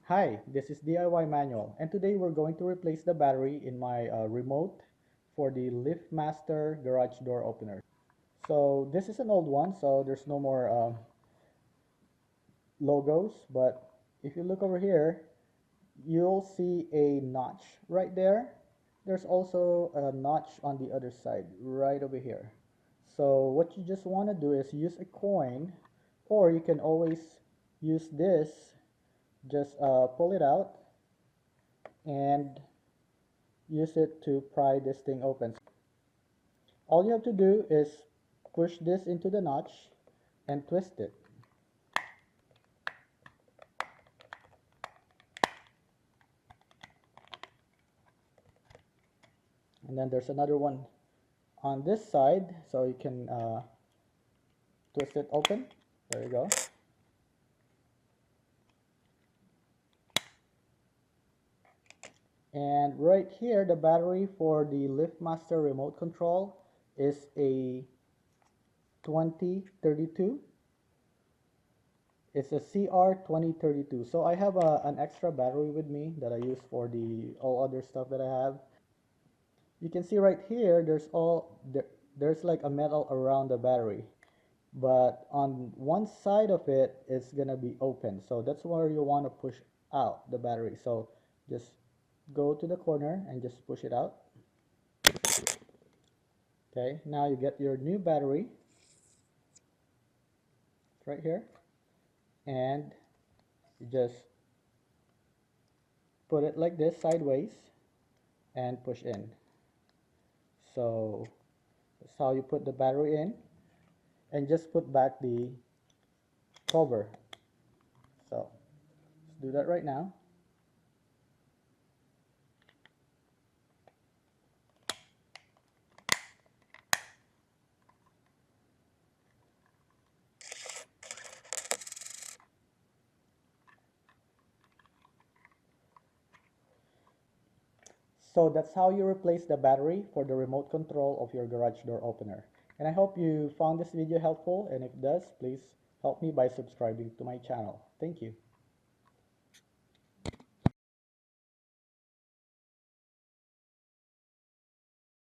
Hi, this is DIY Manual, and today we're going to replace the battery in my remote for the LiftMaster garage door opener. So this is an old one, so there's no more logos, but if you look over here, you'll see a notch right there. There's also a notch on the other side, right over here. So what you just want to do is use a coin, or you can always use this, just pull it out and use it to pry this thing open. All you have to do is push this into the notch and twist it. And then there's another one on this side, so you can twist it open. There you go. And right here, the battery for the LiftMaster remote control is a 2032. It's a CR2032. So I have an extra battery with me that I use for the all other stuff that I have. You can see right here, there's like a metal around the battery, but on one side of it, it's gonna be open. So that's where you want to push out the battery. So just go to the corner and just push it out. Okay, now you get your new battery. It's right here, and you just put it like this sideways and push in. So that's how you put the battery in, and just put back the cover. So let's do that right now. So that's how you replace the battery for the remote control of your garage door opener. And I hope you found this video helpful, and if it does, please help me by subscribing to my channel. Thank you.